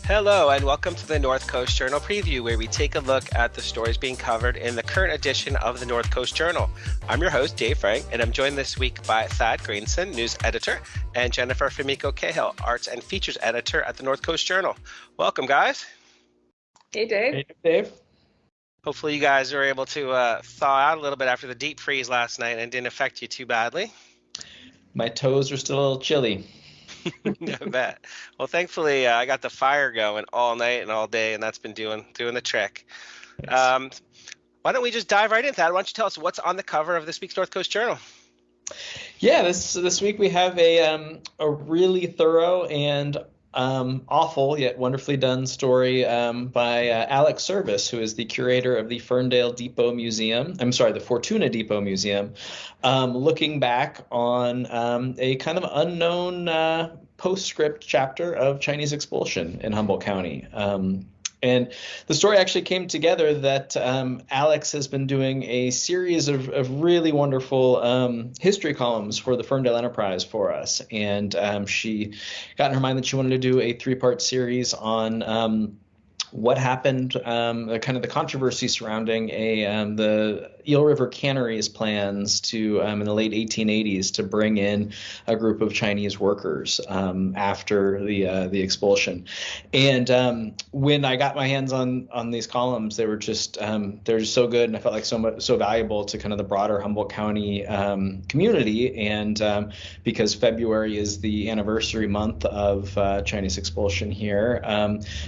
Hello and welcome to the North Coast Journal Preview, where we take a look at the stories being covered in the current edition of the North Coast Journal. I'm your host, Dave Frank, and I'm joined this week by Thad Greenson, news editor, and Jennifer Fumiko Cahill, arts and features editor at the North Coast Journal. Welcome, guys. Hey, Dave. Hey, Dave. Hopefully you guys were able to thaw out a little bit after the deep freeze last night and didn't affect you too badly. My toes are still a little chilly. I bet. Well, thankfully, I got the fire going all night and all day, and that's been doing the trick. Yes. Why don't we just dive right into that? Why don't you tell us what's on the cover of this week's North Coast Journal? Yeah, this week we have a really thorough and awful yet wonderfully done story by Alex Service, who is the curator of the Ferndale Depot Museum. The Fortuna Depot Museum, looking back on a kind of unknown postscript chapter of Chinese expulsion in Humboldt County. And the story actually came together that Alex has been doing a series of really wonderful history columns for the Ferndale Enterprise for us. And she got in her mind that she wanted to do a 3-part series on what happened, kind of the controversy surrounding the Eel River Cannery's plans to, in the late 1880s, to bring in a group of Chinese workers after the expulsion. And when I got my hands on these columns, they were just they're just so good, and I felt like so valuable to kind of the broader Humboldt County community. And because February is the anniversary month of Chinese expulsion here,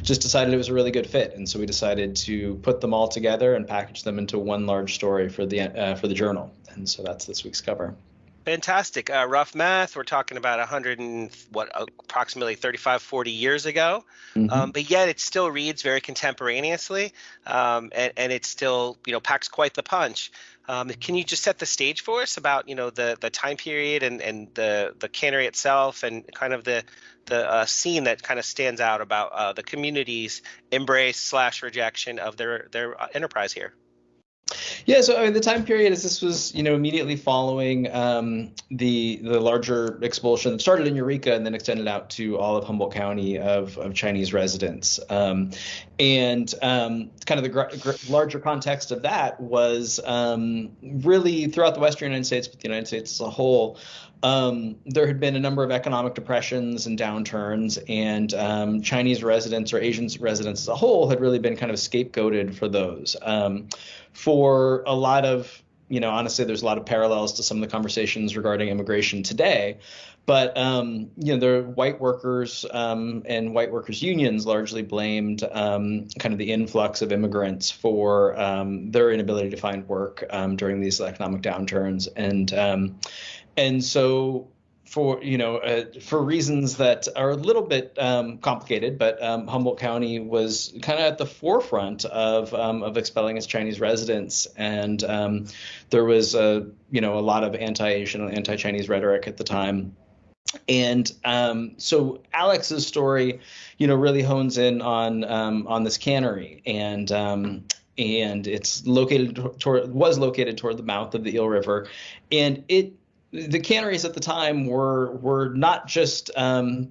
just decided it was a really good fit, and so we decided to put them all together and package them into one large story for the journal. And so that's this week's cover. Fantastic. Rough math, we're talking about approximately 35, 40 years ago. Mm-hmm. But yet it still reads very contemporaneously, and it still, packs quite the punch. Can you just set the stage for us about, the time period and the cannery itself, and kind of the scene that kind of stands out about the community's embrace / rejection of their enterprise here? Yeah, so the time period is this was, immediately following the larger expulsion that started in Eureka and then extended out to all of Humboldt County of Chinese residents. And kind of the larger context of that was really throughout the Western United States, but the United States as a whole. There had been a number of economic depressions and downturns, and Chinese residents or Asian residents as a whole had really been kind of scapegoated for those. For a lot of, honestly, there's a lot of parallels to some of the conversations regarding immigration today. But, the white workers and white workers unions largely blamed kind of the influx of immigrants for their inability to find work during these economic downturns. And so for reasons that are a little bit complicated, but Humboldt County was kind of at the forefront of expelling its Chinese residents. And there was a lot of anti-Asian, anti-Chinese rhetoric at the time. And so Alex's story, really hones in on this cannery, and it's was located toward the mouth of the Eel River, and the canneries at the time were not just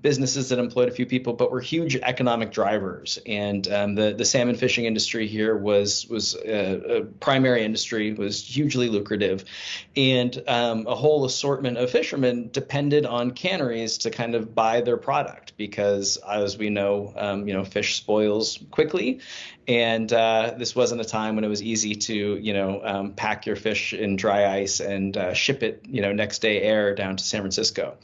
businesses that employed a few people, but were huge economic drivers. And the salmon fishing industry here was a primary industry, was hugely lucrative, and a whole assortment of fishermen depended on canneries to kind of buy their product, because as we know, fish spoils quickly. And this wasn't a time when it was easy to, pack your fish in dry ice and ship it, next day air down to San Francisco.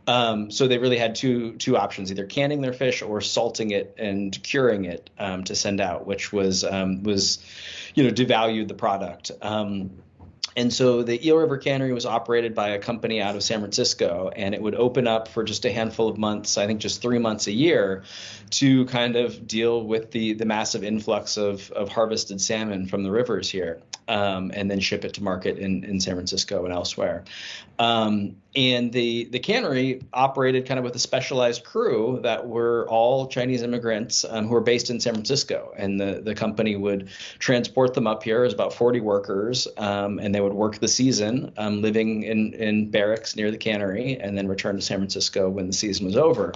So they really had two options: either canning their fish or salting it and curing it to send out, which was devalued the product. And so the Eel River Cannery was operated by a company out of San Francisco, and it would open up for just a handful of months, I think just 3 months a year, to kind of deal with the massive influx of harvested salmon from the rivers here, and then ship it to market in San Francisco and elsewhere. And the cannery operated kind of with a specialized crew that were all Chinese immigrants who were based in San Francisco. And the company would transport them up here. It was about 40 workers, and they would work the season living in barracks near the cannery and then return to San Francisco when the season was over.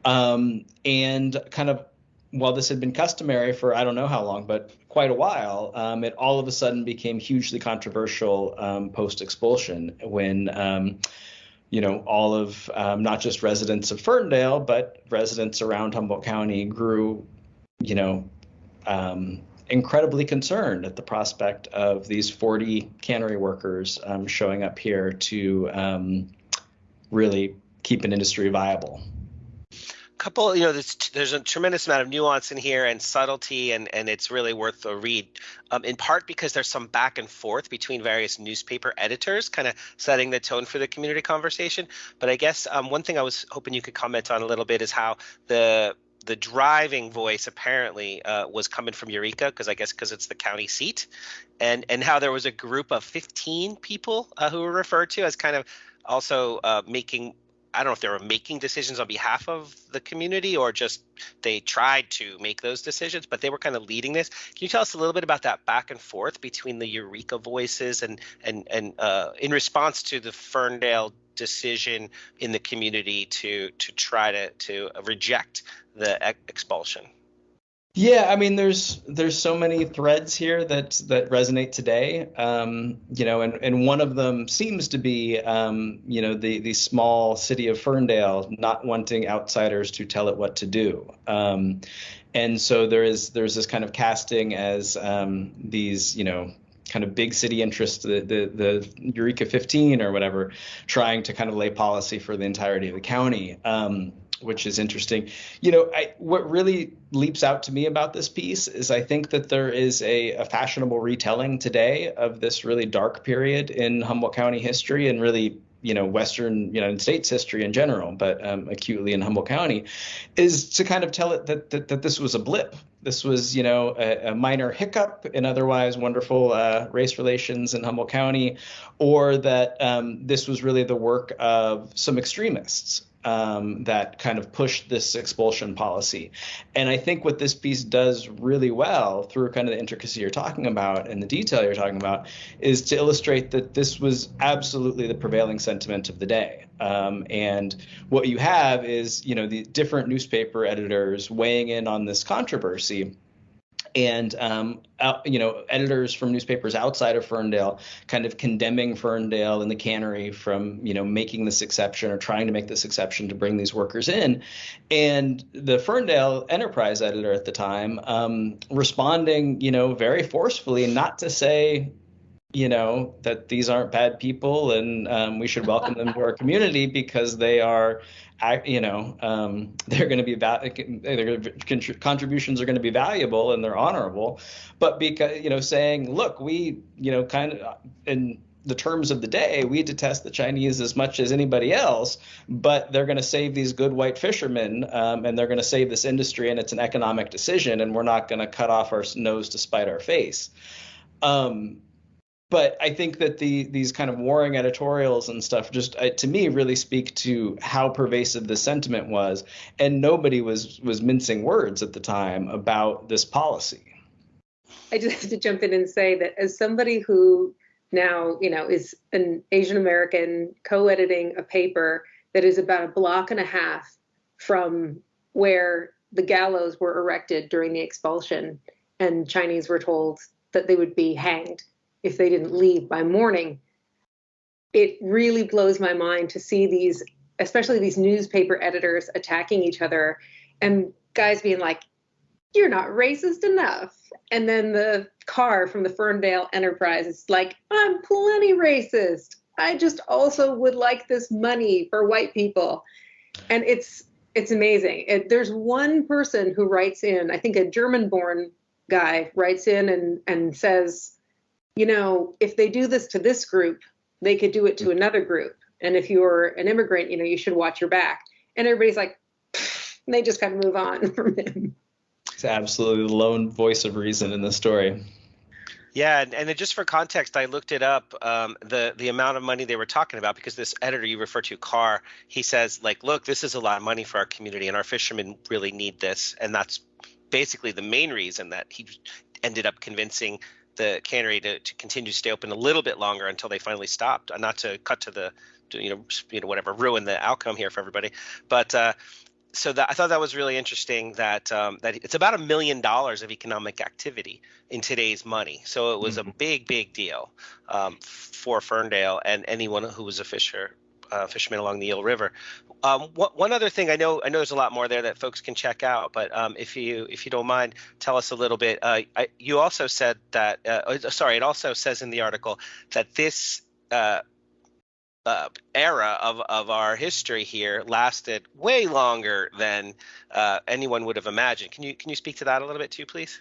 And kind of while this had been customary for I don't know how long, but quite a while, it all of a sudden became hugely controversial post-expulsion when all of not just residents of Ferndale, but residents around Humboldt County grew, incredibly concerned at the prospect of these 40 cannery workers showing up here to really keep an industry viable. Couple, there's a tremendous amount of nuance in here and subtlety, and it's really worth a read, in part because there's some back and forth between various newspaper editors kind of setting the tone for the community conversation. But I guess one thing I was hoping you could comment on a little bit is how the driving voice apparently was coming from Eureka, because it's the county seat, and how there was a group of 15 people who were referred to as kind of also making, I don't know if they were making decisions on behalf of the community or just they tried to make those decisions, but they were kind of leading this. Can you tell us a little bit about that back and forth between the Eureka voices and in response to the Ferndale decision in the community to try to reject the expulsion? Yeah, I mean, there's so many threads here that resonate today, and one of them seems to be, the small city of Ferndale not wanting outsiders to tell it what to do, and so there's this kind of casting as these, kind of big city interests, the Eureka 15 or whatever, trying to kind of lay policy for the entirety of the county. Which is interesting. What really leaps out to me about this piece is I think that there is a fashionable retelling today of this really dark period in Humboldt County history and really, Western United States history in general, but acutely in Humboldt County, is to kind of tell it that this was a blip. This was, a minor hiccup in otherwise wonderful race relations in Humboldt County, or that this was really the work of some extremists that kind of pushed this expulsion policy. And I think what this piece does really well through kind of the intricacy you're talking about and the detail you're talking about is to illustrate that this was absolutely the prevailing sentiment of the day. And what you have is, the different newspaper editors weighing in on this controversy. And, editors from newspapers outside of Ferndale kind of condemning Ferndale and the cannery from, making this exception or trying to make this exception to bring these workers in. And the Ferndale Enterprise editor at the time responding, very forcefully, not to say, that these aren't bad people and we should welcome them to our community because they are, they're going to be contributions are going to be valuable and they're honorable, but because, saying, look, we, kind of in the terms of the day, we detest the Chinese as much as anybody else, but they're going to save these good white fishermen and they're going to save this industry, and it's an economic decision, and we're not going to cut off our nose to spite our face. But I think that these kind of warring editorials and stuff just, to me, really speak to how pervasive the sentiment was. And nobody was mincing words at the time about this policy. I just have to jump in and say that as somebody who now, is an Asian American co-editing a paper that is about a block and a half from where the gallows were erected during the expulsion, and Chinese were told that they would be hanged if they didn't leave by morning, it really blows my mind to see these, especially these newspaper editors attacking each other and guys being like, you're not racist enough. And then the car from the Ferndale Enterprise is like, I'm plenty racist. I just also would like this money for white people. And it's amazing. There's one person who writes in, I think a German-born guy writes in and says, if they do this to this group, they could do it to another group. And if you're an immigrant, you should watch your back. And everybody's like, and they just kind of move on from him. It's absolutely the lone voice of reason in the story. Yeah, and just for context, I looked it up, the amount of money they were talking about, because this editor you refer to, Carr, he says, like, look, this is a lot of money for our community, and our fishermen really need this. And that's basically the main reason that he ended up convincing the cannery to continue to stay open a little bit longer until they finally stopped. Not to cut to the, whatever, ruin the outcome here for everybody. But so that I thought that was really interesting that that it's about $1 million of economic activity in today's money. So it was a big deal for Ferndale and anyone who was a fisherman along the Eel River. One other thing, I know there's a lot more there that folks can check out, but if you don't mind, tell us a little bit. You also said that it also says in the article that this era of our history here lasted way longer than anyone would have imagined. Can you speak to that a little bit too, please?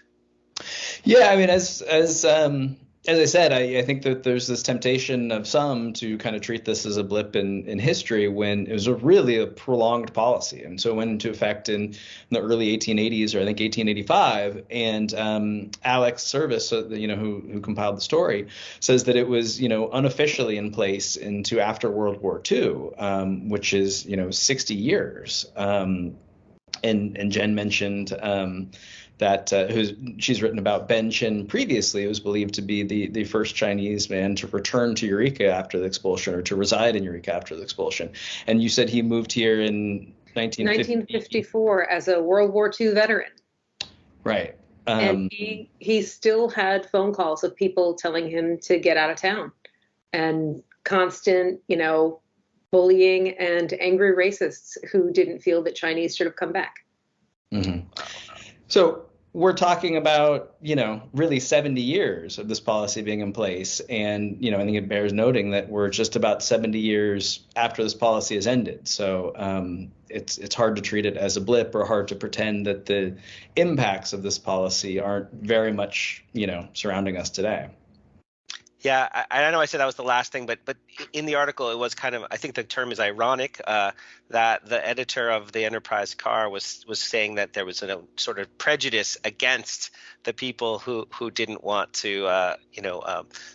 Yeah, I mean, as I said, I think that there's this temptation of some to kind of treat this as a blip in history when it was really a prolonged policy. And so it went into effect in the early 1880s, or I think 1885. And Alex Service, who compiled the story, says that it was, unofficially in place into after World War II, which is, 60 years. And Jen mentioned that she's written about Ben Chin previously. It was believed to be the first Chinese man to return to Eureka after the expulsion, or to reside in Eureka after the expulsion. And you said he moved here in 1954 as a World War II veteran. Right. And he still had phone calls of people telling him to get out of town, and constant, bullying and angry racists who didn't feel that Chinese should have come back. Mm-hmm. So we're talking about, really 70 years of this policy being in place. And, I think it bears noting that we're just about 70 years after this policy has ended. So it's hard to treat it as a blip, or hard to pretend that the impacts of this policy aren't very much, surrounding us today. Yeah, I know I said that was the last thing, but in the article it was kind of, I think the term is ironic, that the editor of the Enterprise Carr was saying that there was a sort of prejudice against the people who didn't want to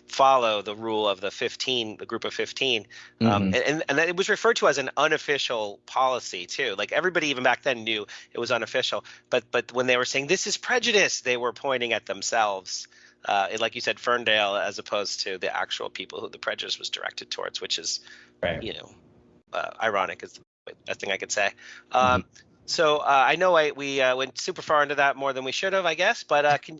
follow the rule of the group of 15, and that it was referred to as an unofficial policy too. Like, everybody even back then knew it was unofficial, but when they were saying this is prejudice, they were pointing at themselves. Like you said, Ferndale, as opposed to the actual people who the prejudice was directed towards, which is, right. Ironic is the best thing I could say. So I know we went super far into that, more than we should have, I guess. But can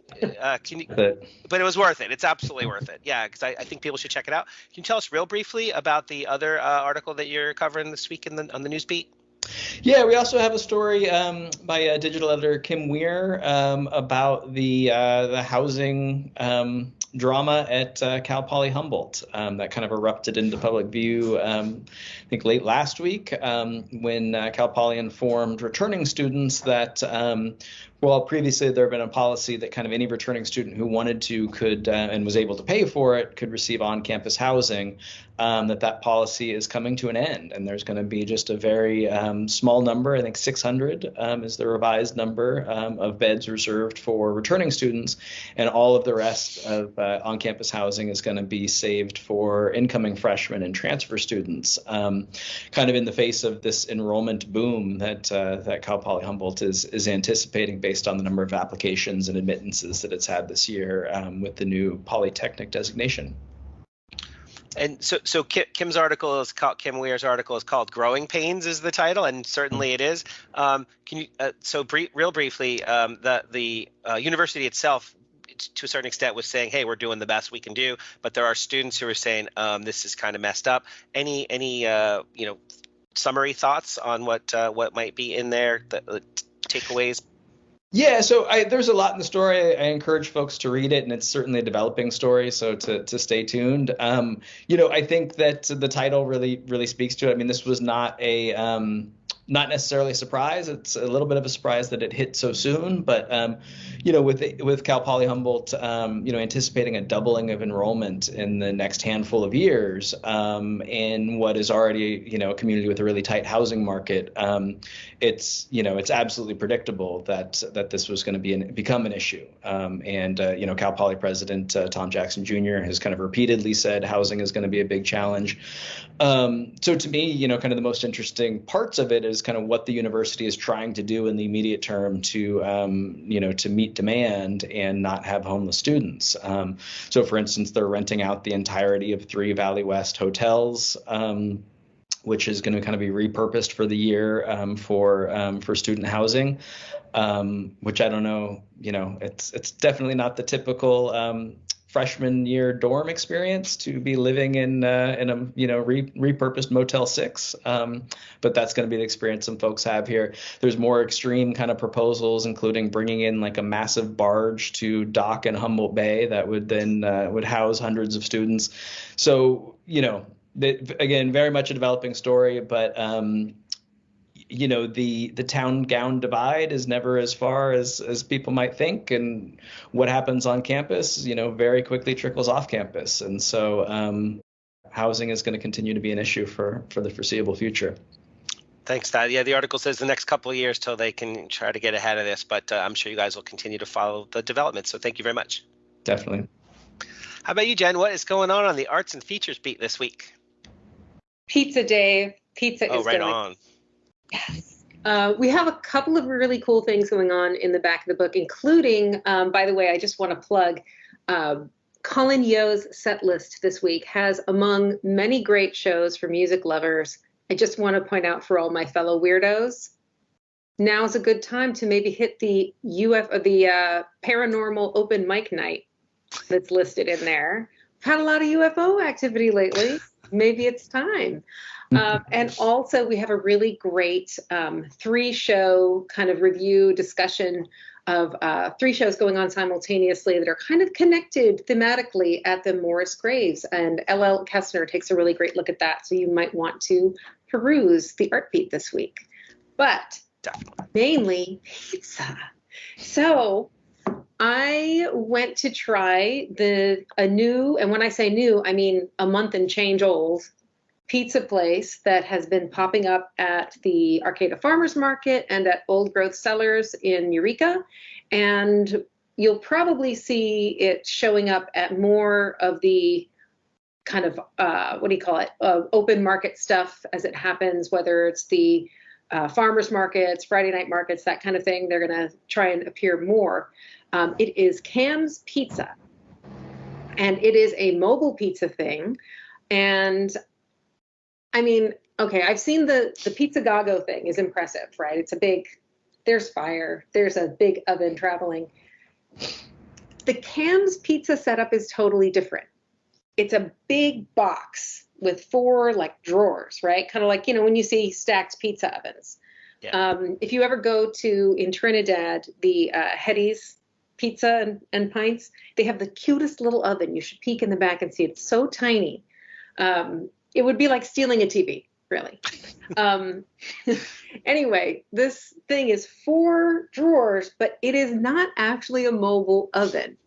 you? But it was worth it. It's absolutely worth it. Yeah, because I think people should check it out. Can you tell us real briefly about the other article that you're covering this week on the news beat? Yeah, we also have a story by digital editor Kim Weir about the housing drama at Cal Poly Humboldt that kind of erupted into public view, I think late last week, when Cal Poly informed returning students that previously there had been a policy that kind of any returning student who wanted to could and was able to pay for it could receive on-campus housing, that policy is coming to an end. And there's going to be just a very small number, I think 600 is the revised number of beds reserved for returning students. And all of the rest of on-campus housing is going to be saved for incoming freshmen and transfer students, kind of in the face of this enrollment boom that Cal Poly Humboldt is anticipating, based on the number of applications and admittances that it's had this year with the new polytechnic designation. And so Kim Weir's article is called "Growing Pains" is the title, and certainly it is. Can you real briefly, the university itself, to a certain extent, was saying, hey, we're doing the best we can do, but there are students who are saying this is kind of messed up. Any summary thoughts on what might be in there, the takeaways? Yeah, so there's a lot in the story. I encourage folks to read it, and it's certainly a developing story, so to stay tuned. I think that the title really speaks to it. I mean, this was not a not necessarily a surprise. It's a little bit of a surprise that it hit so soon, but with Cal Poly Humboldt, anticipating a doubling of enrollment in the next handful of years, in what is already a community with a really tight housing market, it's absolutely predictable that this was going to become an issue. Cal Poly President Tom Jackson Jr. has kind of repeatedly said housing is going to be a big challenge. So to me, kind of the most interesting parts of it is kind of what the university is trying to do in the immediate term to meet demand and not have homeless students. So for instance, they're renting out the entirety of 3 Valley West hotels, which is going to kind of be repurposed for the year for student housing, which I don't know, it's definitely not the typical freshman year dorm experience to be living in a repurposed Motel 6, but that's going to be the experience some folks have here. There's more extreme kind of proposals, including bringing in like a massive barge to dock in Humboldt Bay that would then would house hundreds of students. So again, very much a developing story, but the town gown divide is never as far as people might think, and what happens on campus, very quickly trickles off campus. And so housing is going to continue to be an issue for the foreseeable future. Thanks, Todd. Yeah, the article says the next couple of years till they can try to get ahead of this, but I'm sure you guys will continue to follow the development. So thank you very much. Definitely. How about you, Jen? What is going on the arts and features beat this week? Pizza Day. Pizza is right going. On. Yes. We have a couple of really cool things going on in the back of the book, including, by the way, I just want to plug Colin Yo's set list this week has, among many great shows for music lovers, I just want to point out for all my fellow weirdos, now's a good time to maybe hit the paranormal open mic night that's listed in there. I've had a lot of UFO activity lately. Maybe it's time. And also we have a really great 3-show kind of review discussion of 3 shows going on simultaneously that are kind of connected thematically at the Morris Graves. And L.L. Kessner takes a really great look at that. So you might want to peruse the Art Beat this week. But mainly pizza. So I went to try a new, and when I say new, I mean a month and change old, pizza place that has been popping up at the Arcata Farmers Market and at Old Growth Cellars in Eureka. And you'll probably see it showing up at more of the kind of, open market stuff as it happens, whether it's the farmers markets, Friday night markets, that kind of thing. They're going to try and appear more. It is Cam's Pizza, and it is a mobile pizza thing. And I mean, okay, I've seen the Pizza Gago thing is impressive, right? It's there's fire, there's a big oven traveling. The Cam's Pizza setup is totally different. It's a big box with 4 drawers, right? Kind of like, when you see stacked pizza ovens. Yeah. If you ever go in Trinidad, the Hetty's Pizza and Pints, they have the cutest little oven. You should peek in the back and see it. It's so tiny. It would be like stealing a TV, really. Anyway, this thing is 4 drawers, but it is not actually a mobile oven.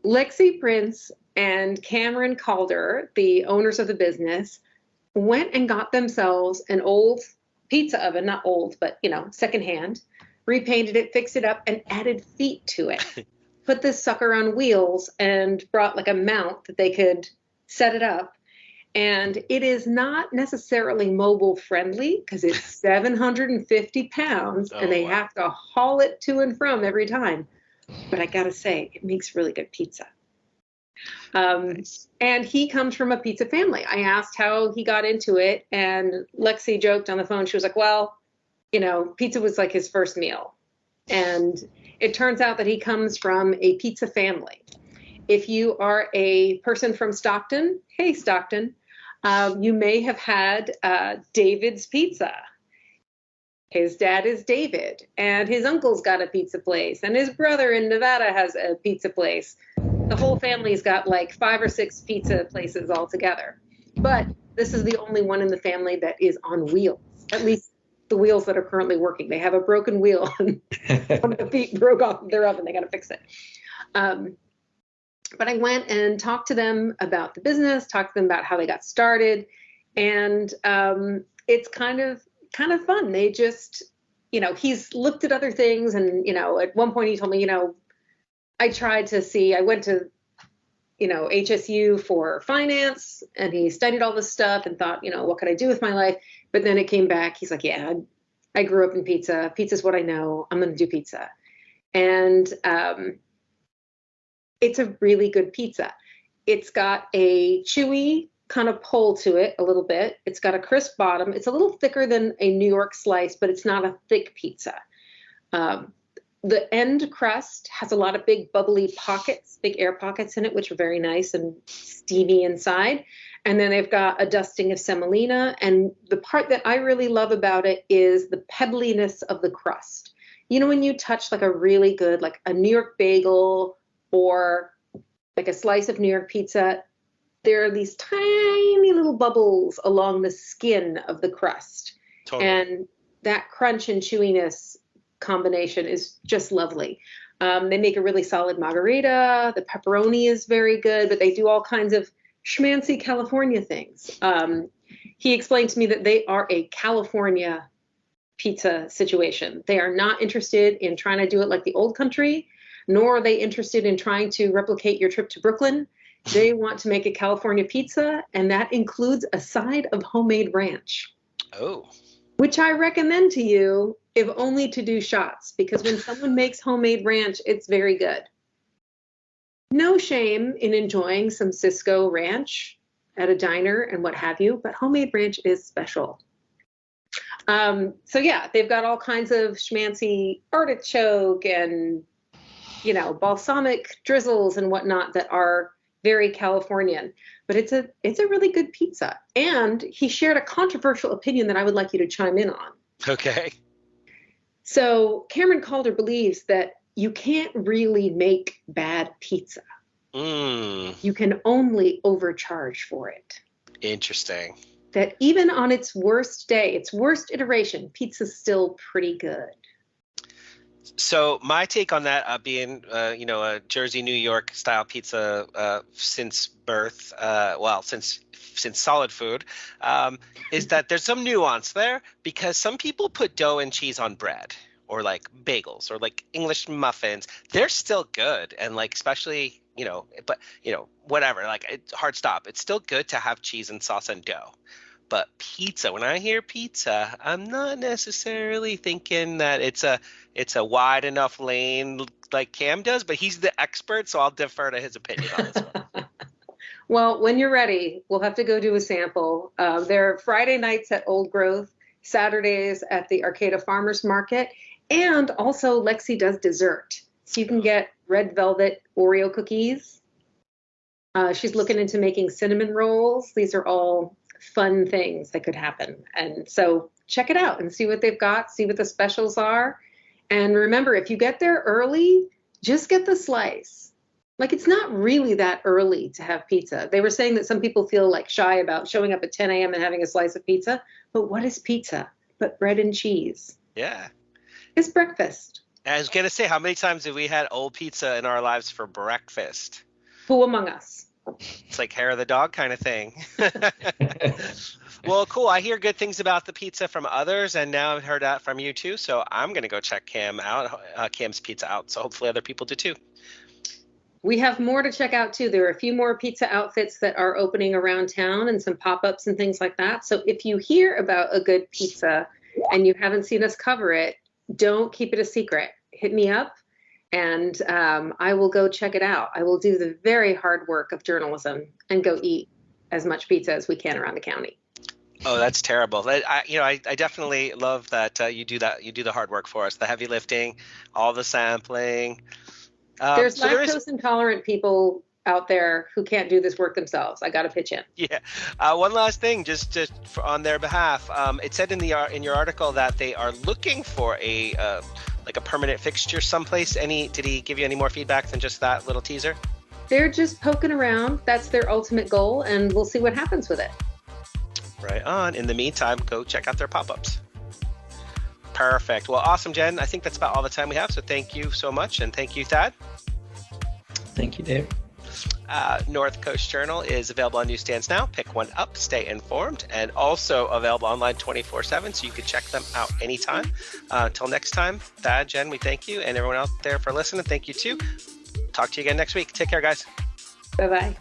Lexi Prince and Cameron Calder, the owners of the business, went and got themselves an old pizza oven, not old, but, secondhand, repainted it, fixed it up, and added feet to it. Put this sucker on wheels and brought a mount that they could set it up. And it is not necessarily mobile friendly because it's 750 pounds and they have to haul it to and from every time. But I got to say, it makes really good pizza. Nice. And he comes from a pizza family. I asked how he got into it, and Lexi joked on the phone. She was like, well, pizza was like his first meal. And it turns out that he comes from a pizza family. If you are a person from Stockton, hey, Stockton, you may have had David's Pizza. His dad is David, and his uncle's got a pizza place, and his brother in Nevada has a pizza place. The whole family's got 5 or 6 pizza places all together. But this is the only one in the family that is on wheels, at least the wheels that are currently working. They have a broken wheel and one of the feet broke off their oven. They got to fix it. But I went and talked to them about the business, talked to them about how they got started. And it's kind of fun. They just, he's looked at other things. And, at one point he told me, I went to, HSU for finance, and he studied all this stuff and thought, what could I do with my life? But then it came back. He's like, yeah, I grew up in pizza. Pizza's what I know. I'm going to do pizza. And it's a really good pizza. It's got a chewy kind of pull to it a little bit. It's got a crisp bottom. It's a little thicker than a New York slice, but it's not a thick pizza. The end crust has a lot of big bubbly pockets, big air pockets in it, which are very nice and steamy inside. And then they've got a dusting of semolina. And the part that I really love about it is the pebbliness of the crust. When you touch like a really good, like a New York bagel or like a slice of New York pizza, there are these tiny little bubbles along the skin of the crust. Totally. And that crunch and chewiness combination is just lovely. They make a really solid margarita. The pepperoni is very good, but they do all kinds of schmancy California things. He explained to me that they are a California pizza situation. They are not interested in trying to do it like the old country, nor are they interested in trying to replicate your trip to Brooklyn. They want to make a California pizza, and that includes a side of homemade ranch. Oh. Which I recommend to you, if only to do shots, because when someone makes homemade ranch, it's very good. No shame in enjoying some Cisco ranch at a diner and what have you, but homemade ranch is special. So yeah, they've got all kinds of schmancy artichoke and, balsamic drizzles and whatnot that are very Californian, but it's a really good pizza. And he shared a controversial opinion that I would like you to chime in on. Okay. So Cameron Calder believes that you can't really make bad pizza. You can only overcharge for it. Interesting. That even on its worst day, its worst iteration, pizza's still pretty good. So my take on that, being a Jersey, New York style pizza since birth, since solid food, is that there's some nuance there, because some people put dough and cheese on bread or like bagels or like English muffins. They're still good, and like especially whatever, like it's hard stop. It's still good to have cheese and sauce and dough. But pizza, when I hear pizza, I'm not necessarily thinking that it's a wide enough lane like Cam does, but he's the expert, so I'll defer to his opinion on this one. Well, when you're ready, we'll have to go do a sample. There are Friday nights at Old Growth, Saturdays at the Arcata Farmers Market, and also Lexi does dessert. So you can get red velvet Oreo cookies. She's looking into making cinnamon rolls. These are all fun things that could happen. And so check it out and see what they've got, see what the specials are. And remember, if you get there early, just get the slice. Like, it's not really that early to have pizza. They were saying that some people feel like shy about showing up at 10 a.m. and having a slice of pizza. But what is pizza but bread and cheese? Yeah. It's breakfast. I was going to say, how many times have we had old pizza in our lives for breakfast? Who among us? It's like hair of the dog kind of thing. Well, cool. I hear good things about the pizza from others, and now I've heard that from you too. So I'm going to go check Cam's pizza out. So hopefully other people do too. We have more to check out too. There are a few more pizza outfits that are opening around town and some pop-ups and things like that. So if you hear about a good pizza and you haven't seen us cover it, don't keep it a secret. Hit me up. And I will go check it out. I will do the very hard work of journalism and go eat as much pizza as we can around the county. Oh, that's terrible. I definitely love that you do that. You do the hard work for us, the heavy lifting, all the sampling. There's lactose intolerant people out there who can't do this work themselves. I got to pitch in. Yeah. One last thing, just on their behalf. It said in your article that they are looking for a permanent fixture someplace. Did he give you any more feedback than just that little teaser? They're just poking around. That's their ultimate goal, and we'll see what happens with it. Right on. In the meantime, go check out their pop-ups. Perfect. Well, awesome, Jen. I think that's about all the time we have. So thank you so much. And thank you, Thad. Thank you, Dave. North Coast Journal is available on newsstands now. Pick one up, stay informed, and also available online 24/7, so you can check them out anytime. Until next time, Thad, Jen, we thank you, and everyone out there for listening, thank you too. Talk to you again next week. Take care, guys. Bye-bye.